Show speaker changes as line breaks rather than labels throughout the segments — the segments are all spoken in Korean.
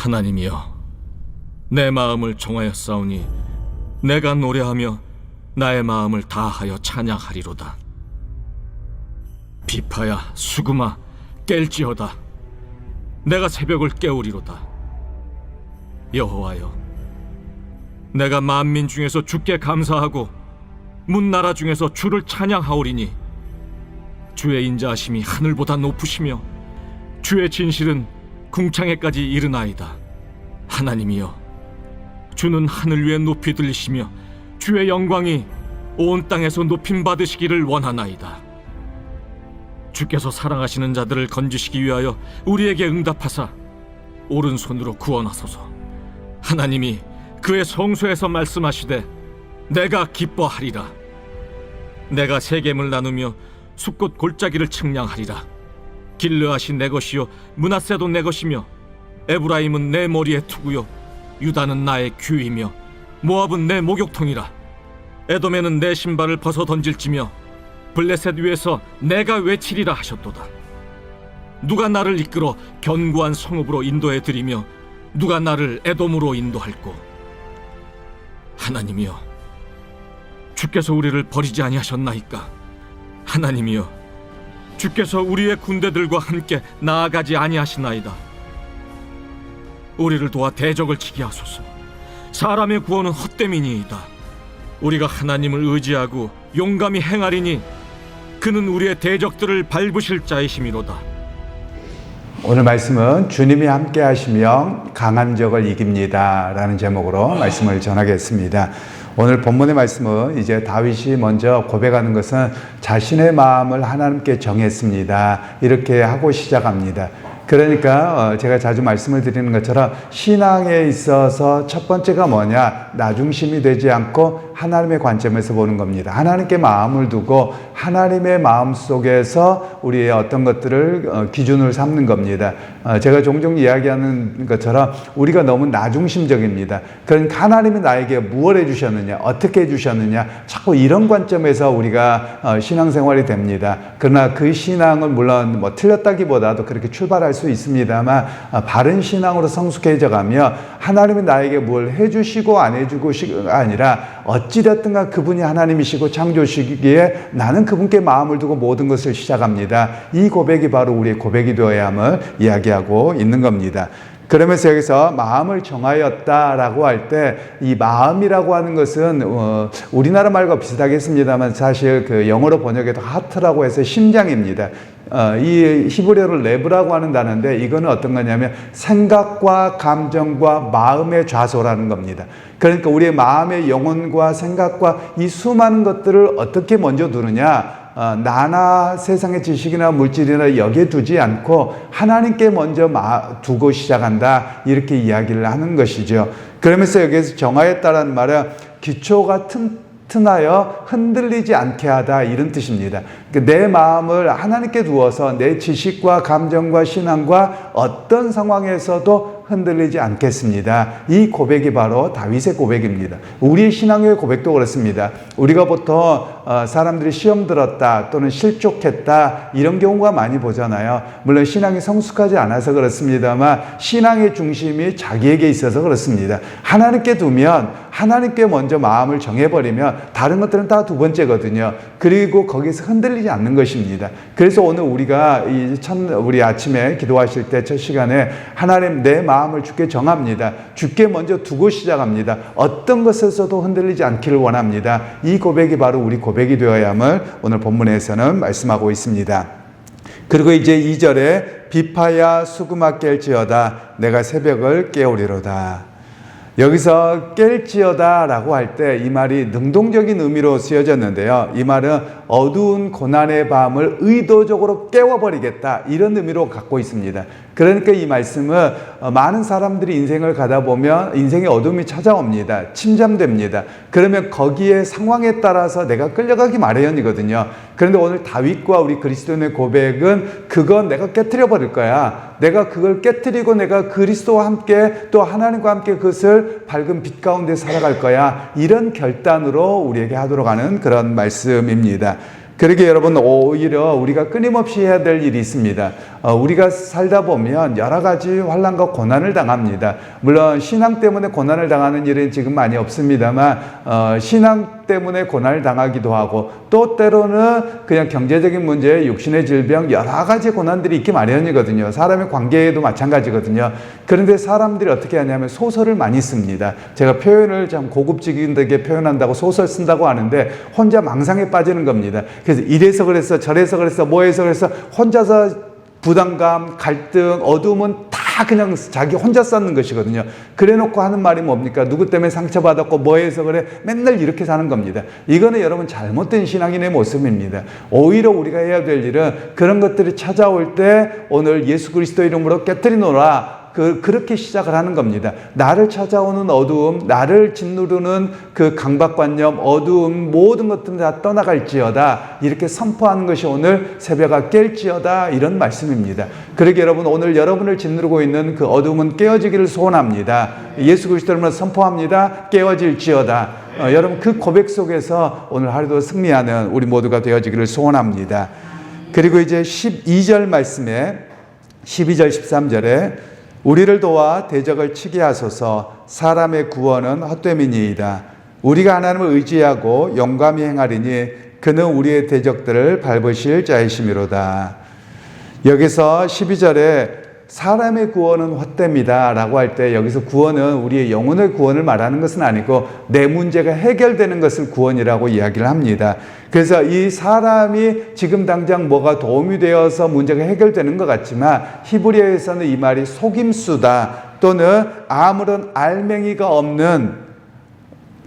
하나님이여, 내 마음을 정하였사오니 내가 노래하며 나의 마음을 다하여 찬양하리로다. 비파야 수금아 깰지어다. 내가 새벽을 깨우리로다. 여호와여, 내가 만민 중에서 주께 감사하고 문나라 중에서 주를 찬양하오리니 주의 인자하심이 하늘보다 높으시며 주의 진실은 궁창에까지 이르나이다. 하나님이여, 주는 하늘 위에 높이 들리시며 주의 영광이 온 땅에서 높임 받으시기를 원하나이다. 주께서 사랑하시는 자들을 건지시기 위하여 우리에게 응답하사 오른손으로 구원하소서. 하나님이 그의 성소에서 말씀하시되 내가 기뻐하리라. 내가 세겜을 나누며 숲꽃 골짜기를 측량하리라. 길르앗이 내 것이요 므낫세도 내 것이며 에브라임은 내 머리의 투구요 유다는 나의 규이며 모압은 내 목욕통이라. 에돔에는 내 신발을 벗어 던질지며 블레셋 위에서 내가 외치리라 하셨도다. 누가 나를 이끌어 견고한 성읍으로 인도해 드리며 누가 나를 에돔으로 인도할꼬. 하나님이여, 주께서 우리를 버리지 아니하셨나이까. 하나님이여, 주께서 우리의 군대들과 함께 나아가지 아니하시나이다. 우리를 도와 대적을 치게 하소서. 사람의 구원은 헛됨이니이다. 우리가 하나님을 의지하고 용감히 행하리니 그는 우리의 대적들을 밟으실 자이심이로다.
오늘 말씀은 주님이 함께 하시며 강한 적을 이깁니다 라는 제목으로 말씀을 전하겠습니다. 오늘 본문의 말씀은 이제 다윗이 먼저 고백하는 것은 자신의 마음을 하나님께 정했습니다, 이렇게 하고 시작합니다. 그러니까 제가 자주 말씀을 드리는 것처럼 신앙에 있어서 첫 번째가 뭐냐, 나중심이 되지 않고 하나님의 관점에서 보는 겁니다. 하나님께 마음을 두고 하나님의 마음 속에서 우리의 어떤 것들을 기준으로 삼는 겁니다. 제가 종종 이야기하는 것처럼 우리가 너무 나중심적입니다. 그러니까 하나님이 나에게 무엇을 해주셨느냐, 어떻게 해주셨느냐, 자꾸 이런 관점에서 우리가 신앙생활이 됩니다. 그러나 그 신앙은 물론 틀렸다기보다도 그렇게 출발할 수 있습니다만 바른 신앙으로 성숙해져 가며 하나님이 나에게 뭘 해주시고 안 해주고가 아니라 어찌됐든가 그분이 하나님이시고 창조시기에 나는 그분께 마음을 두고 모든 것을 시작합니다. 이 고백이 바로 우리의 고백이 되어야 함을 이야기하고 있는 겁니다. 그러면서 여기서 마음을 정하였다라고 할 때 이 마음이라고 하는 것은 우리나라 말과 비슷하겠습니다만 사실 그 영어로 번역해도 하트라고 해서 심장입니다. 이 히브리어로 레브라고 하는 단어인데 이거는 어떤 거냐면 생각과 감정과 마음의 좌소라는 겁니다. 그러니까 우리의 마음의 영혼과 생각과 이 수많은 것들을 어떻게 먼저 두느냐, 나나 세상의 지식이나 물질이나 여기에 두지 않고 하나님께 먼저 두고 시작한다, 이렇게 이야기를 하는 것이죠. 그러면서 여기에서 정하였다라는 말은 기초가 튼튼하여 흔들리지 않게 하다, 이런 뜻입니다. 내 마음을 하나님께 두어서 내 지식과 감정과 신앙과 어떤 상황에서도 흔들리지 않겠습니다. 이 고백이 바로 다윗의 고백입니다. 우리의 신앙의 고백도 그렇습니다. 우리가 보통 사람들이 시험 들었다 또는 실족했다 이런 경우가 많이 보잖아요. 물론 신앙이 성숙하지 않아서 그렇습니다만 신앙의 중심이 자기에게 있어서 그렇습니다. 하나님께 두면 하나님께 먼저 마음을 정해버리면 다른 것들은 다 두 번째거든요. 그리고 거기서 흔들리지 않는 것입니다. 그래서 오늘 우리가 우리 아침에 기도하실 때 첫 시간에 하나님 내 마음을 주께 정합니다. 주께 먼저 두고 시작합니다. 어떤 것에서도 흔들리지 않기를 원합니다. 이 고백이 바로 우리 고백이 되어야 함을 오늘 본문에서는 말씀하고 있습니다. 그리고 이제 2절에 비파야 수금아 깰지어다 내가 새벽을 깨우리로다. 여기서 깰지어다 라고 할 때 이 말이 능동적인 의미로 쓰여졌는데요. 이 말은 어두운 고난의 밤을 의도적으로 깨워버리겠다, 이런 의미로 갖고 있습니다. 그러니까 이 말씀은 많은 사람들이 인생을 가다 보면 인생의 어둠이 찾아옵니다. 침잠됩니다. 그러면 거기에 상황에 따라서 내가 끌려가기 마련이거든요. 그런데 오늘 다윗과 우리 그리스도인의 고백은 그건 내가 깨트려 버릴 거야. 내가 그걸 깨트리고 내가 그리스도와 함께 또 하나님과 함께 그것을 밝은 빛 가운데 살아갈 거야. 이런 결단으로 우리에게 하도록 하는 그런 말씀입니다. 그러게 여러분, 오히려 우리가 끊임없이 해야 될 일이 있습니다. 우리가 살다 보면 여러 가지 환난과 고난을 당합니다. 물론 신앙 때문에 고난을 당하는 일은 지금 많이 없습니다만 신앙 때문에 고난을 당하기도 하고, 또 때로는 그냥 경제적인 문제, 육신의 질병, 여러 가지 고난들이 있기 마련이거든요. 사람의 관계에도 마찬가지거든요. 그런데 사람들이 어떻게 하냐면 소설을 많이 씁니다. 제가 표현을 참 고급지게 표현한다고 소설 쓴다고 하는데 혼자 망상에 빠지는 겁니다. 그래서 이래서 그랬어, 저래서 그랬어, 뭐해서 그랬어, 혼자서 부담감, 갈등, 어두움은 다 그냥 자기 혼자 쌓는 것이거든요. 그래 놓고 하는 말이 뭡니까? 누구 때문에 상처받았고 뭐 해서 그래? 맨날 이렇게 사는 겁니다. 이거는 여러분 잘못된 신앙인의 모습입니다. 오히려 우리가 해야 될 일은 그런 것들이 찾아올 때 오늘 예수 그리스도 이름으로 깨뜨리노라, 그렇게 시작을 하는 겁니다. 나를 찾아오는 어두움, 나를 짓누르는 그 강박관념, 어두움, 모든 것들은 다 떠나갈지어다, 이렇게 선포하는 것이 오늘 새벽아 깰지어다, 이런 말씀입니다. 그러게 여러분, 오늘 여러분을 짓누르고 있는 그 어두움은 깨어지기를 소원합니다. 예수 그리스도를 선포합니다. 깨어질지어다. 여러분, 그 고백 속에서 오늘 하루도 승리하는 우리 모두가 되어지기를 소원합니다. 그리고 이제 12절 말씀에 12절 13절에 우리를 도와 대적을 치게 하소서. 사람의 구원은 헛됨이니이다. 우리가 하나님을 의지하고 용감히 행하리니 그는 우리의 대적들을 밟으실 자이심이로다. 여기서 12절에 사람의 구원은 헛됨이다 라고 할 때 여기서 구원은 우리의 영혼의 구원을 말하는 것은 아니고 내 문제가 해결되는 것을 구원이라고 이야기를 합니다. 그래서 이 사람이 지금 당장 뭐가 도움이 되어서 문제가 해결되는 것 같지만 히브리어에서는 이 말이 속임수다, 또는 아무런 알맹이가 없는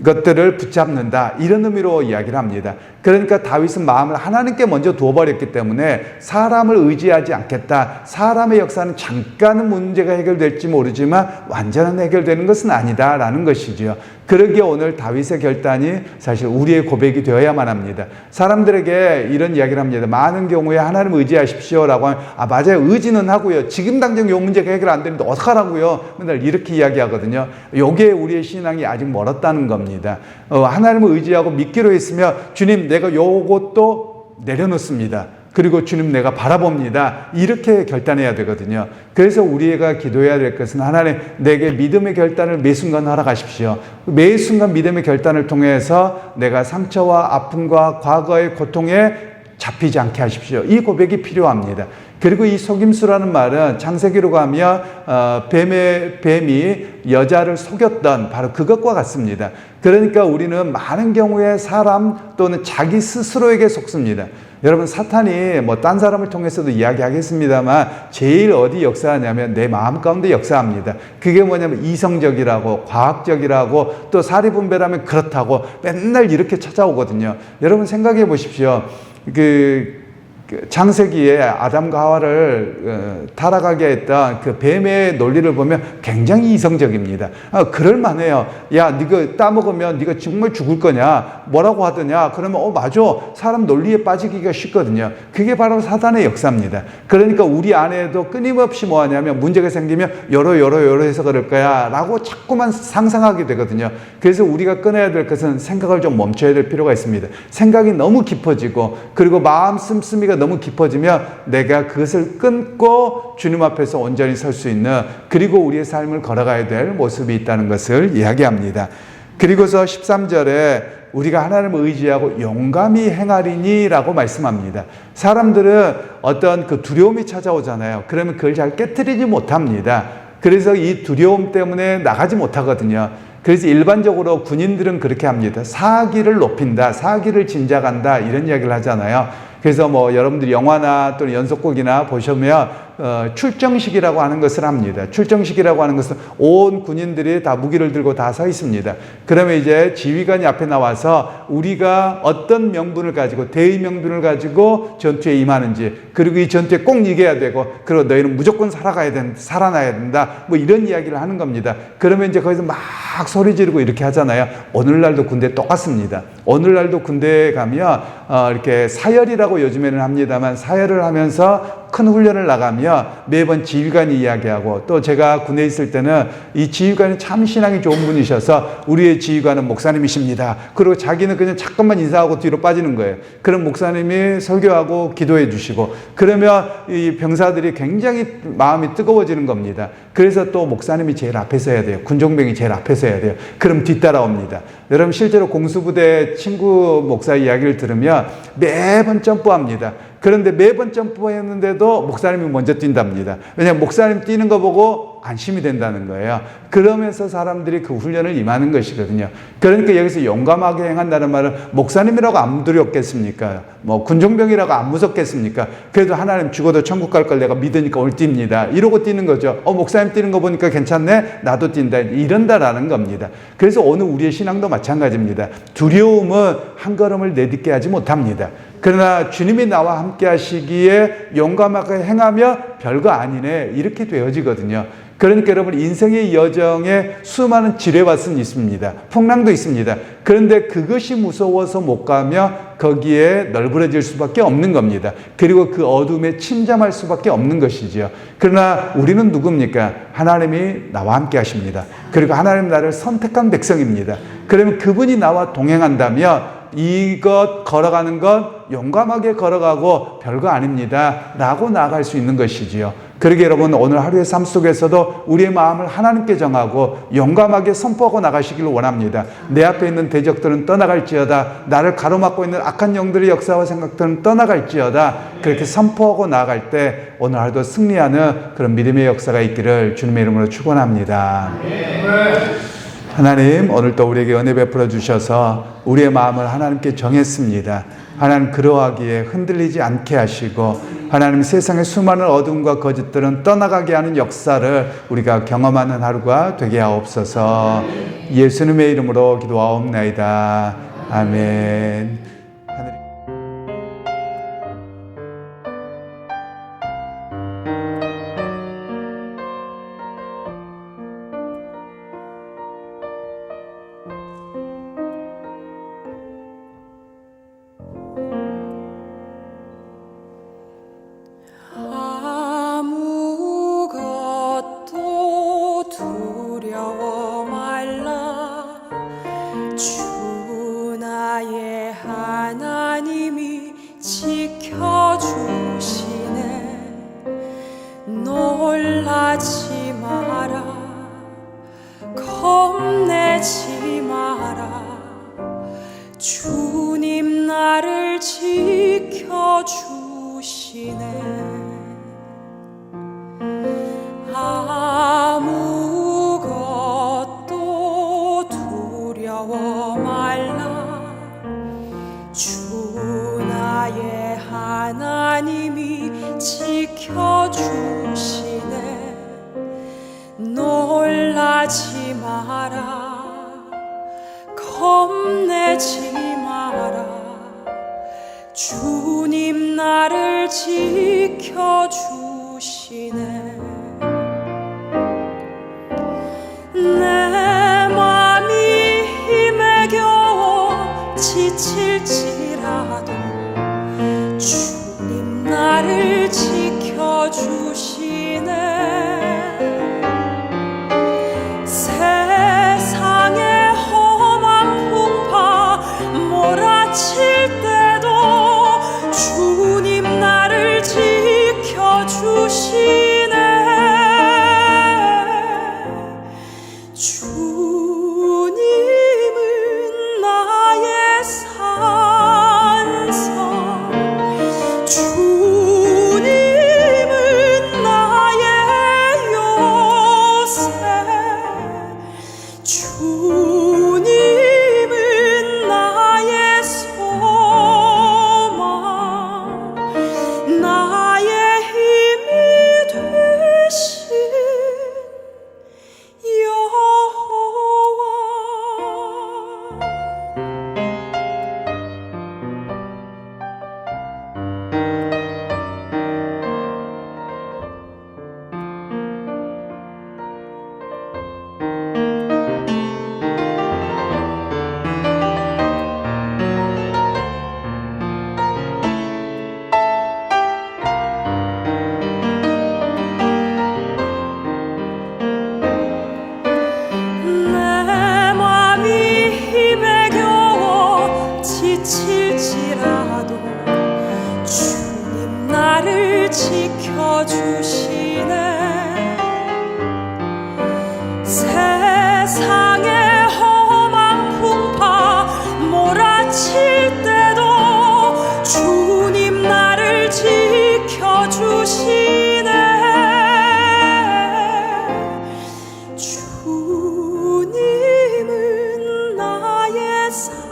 것들을 붙잡는다, 이런 의미로 이야기를 합니다. 그러니까 다윗은 마음을 하나님께 먼저 두어버렸기 때문에 사람을 의지하지 않겠다. 사람의 역사는 잠깐은 문제가 해결될지 모르지만 완전한 해결되는 것은 아니다 라는 것이지요. 그러기에 오늘 다윗의 결단이 사실 우리의 고백이 되어야만 합니다. 사람들에게 이런 이야기를 합니다. 많은 경우에 하나님을 의지하십시오 라고 하면 맞아요, 의지는 하고요, 지금 당장 이 문제가 해결 안 되는데 어떡하라고요, 맨날 이렇게 이야기하거든요. 이게 우리의 신앙이 아직 멀었다는 겁니다. 하나님을 의지하고 믿기로 했으면 주님 내가 요것도 내려놓습니다. 그리고 주님 내가 바라봅니다. 이렇게 결단해야 되거든요. 그래서 우리가 기도해야 될 것은 하나님 내게 믿음의 결단을 매 순간 허락하십시오. 매 순간 믿음의 결단을 통해서 내가 상처와 아픔과 과거의 고통에 잡히지 않게 하십시오. 이 고백이 필요합니다. 그리고 이 속임수라는 말은 창세기로 가면 뱀이 여자를 속였던 바로 그것과 같습니다. 그러니까 우리는 많은 경우에 사람 또는 자기 스스로에게 속습니다. 여러분, 사탄이 딴 사람을 통해서도 이야기하겠습니다만 제일 어디 역사하냐면 내 마음 가운데 역사합니다. 그게 뭐냐면 이성적이라고, 과학적이라고, 또 사리분별하면 그렇다고 맨날 이렇게 찾아오거든요. 여러분 생각해 보십시오. 창세기에 아담과 하와를 타락하게 했던 그 뱀의 논리를 보면 굉장히 이성적입니다. 그럴만해요. 야, 네가 따먹으면 네가 정말 죽을 거냐? 뭐라고 하더냐? 그러면 맞아. 사람 논리에 빠지기가 쉽거든요. 그게 바로 사단의 역사입니다. 그러니까 우리 안에도 끊임없이 뭐 하냐면 문제가 생기면 여러 해서 그럴 거야 라고 자꾸만 상상하게 되거든요. 그래서 우리가 끊어야 될 것은 생각을 좀 멈춰야 될 필요가 있습니다. 생각이 너무 깊어지고, 그리고 마음 씀씀이가 너무 깊어지면 내가 그것을 끊고 주님 앞에서 온전히 설 수 있는, 그리고 우리의 삶을 걸어가야 될 모습이 있다는 것을 이야기합니다. 그리고서 13절에 우리가 하나님을 의지하고 용감히 행하리니 라고 말씀합니다. 사람들은 어떤 그 두려움이 찾아오잖아요. 그러면 그걸 잘 깨트리지 못합니다. 그래서 이 두려움 때문에 나가지 못하거든요. 그래서 일반적으로 군인들은 그렇게 합니다. 사기를 높인다, 사기를 진작한다, 이런 이야기를 하잖아요. 그래서 여러분들이 영화나 또는 연속곡이나 보시면 출정식이라고 하는 것을 합니다. 출정식이라고 하는 것은 온 군인들이 다 무기를 들고 다 서 있습니다. 그러면 이제 지휘관이 앞에 나와서 우리가 어떤 명분을 가지고, 대의 명분을 가지고 전투에 임하는지, 그리고 이 전투에 꼭 이겨야 되고, 그리고 너희는 무조건 살아나야 된다, 이런 이야기를 하는 겁니다. 그러면 이제 거기서 막 소리 지르고 이렇게 하잖아요. 오늘날도 군대 똑같습니다. 오늘날도 군대에 가면 이렇게 사열이라고 요즘에는 합니다만, 사열을 하면서 큰 훈련을 나가면 매번 지휘관이 이야기하고, 또 제가 군에 있을 때는 이 지휘관이 참 신앙이 좋은 분이셔서 우리의 지휘관은 목사님이십니다. 그리고 자기는 그냥 잠깐만 인사하고 뒤로 빠지는 거예요. 그럼 목사님이 설교하고 기도해 주시고, 그러면 이 병사들이 굉장히 마음이 뜨거워지는 겁니다. 그래서 또 목사님이 제일 앞에 서야 돼요. 군종병이 제일 앞에 서야 돼요. 그럼 뒤따라옵니다. 여러분 실제로 공수부대 친구 목사 이야기를 들으면 매번 점프합니다. 그런데 매번 점프했는데도 목사님이 먼저 뛴답니다. 왜냐하면 목사님 뛰는 거 보고 안심이 된다는 거예요. 그러면서 사람들이 그 훈련을 임하는 것이거든요. 그러니까 여기서 용감하게 행한다는 말은 목사님이라고 안 두렵겠습니까? 뭐 군종병이라고 안 무섭겠습니까? 그래도 하나님 죽어도 천국 갈 걸 내가 믿으니까 오늘 뜁니다. 이러고 뛰는 거죠. 목사님 뛰는 거 보니까 괜찮네? 나도 뛴다. 이런다라는 겁니다. 그래서 오늘 우리의 신앙도 마찬가지입니다. 두려움은 한 걸음을 내딛게 하지 못합니다. 그러나 주님이 나와 함께 하시기에 용감하게 행하며 별거 아니네, 이렇게 되어지거든요. 그러니까 여러분 인생의 여정에 수많은 지뢰밭은 있습니다. 풍랑도 있습니다. 그런데 그것이 무서워서 못 가며 거기에 널브러질 수밖에 없는 겁니다. 그리고 그 어둠에 침잠할 수밖에 없는 것이지요. 그러나 우리는 누굽니까? 하나님이 나와 함께 하십니다. 그리고 하나님 나를 선택한 백성입니다. 그러면 그분이 나와 동행한다면 이것 걸어가는 것 용감하게 걸어가고 별거 아닙니다 라고 나아갈 수 있는 것이지요. 그러게 여러분 오늘 하루의 삶 속에서도 우리의 마음을 하나님께 정하고 용감하게 선포하고 나가시기를 원합니다. 내 앞에 있는 대적들은 떠나갈지어다, 나를 가로막고 있는 악한 영들의 역사와 생각들은 떠나갈지어다, 그렇게 선포하고 나아갈 때 오늘 하루도 승리하는 그런 믿음의 역사가 있기를 주님의 이름으로 축원합니다. 하나님 오늘 또 우리에게 은혜 베풀어 주셔서 우리의 마음을 하나님께 정했습니다. 하나님 그러하기에 흔들리지 않게 하시고 하나님 세상의 수많은 어둠과 거짓들은 떠나가게 하는 역사를 우리가 경험하는 하루가 되게 하옵소서. 예수님의 이름으로 기도하옵나이다. 아멘.
놀라지 마라, 겁내지 마라. 주님 나를 지켜주시네. 아무것도 두려워 말라. 주 나의 하나님이 지켜주시네. 놀라지 마라, 겁내지 마라. 주님 나를 지켜주시네. 내 맘이 힘에 겨워 지칠지라도 주님 나를 지켜주시네. 세상의 험한 풍파 몰아칠 때도 주님 나를 지켜주시네. 지켜주시네. 세상의 험한 풍파 몰아칠 때도 주님 나를 지켜주시네. 주님은 나의 산성,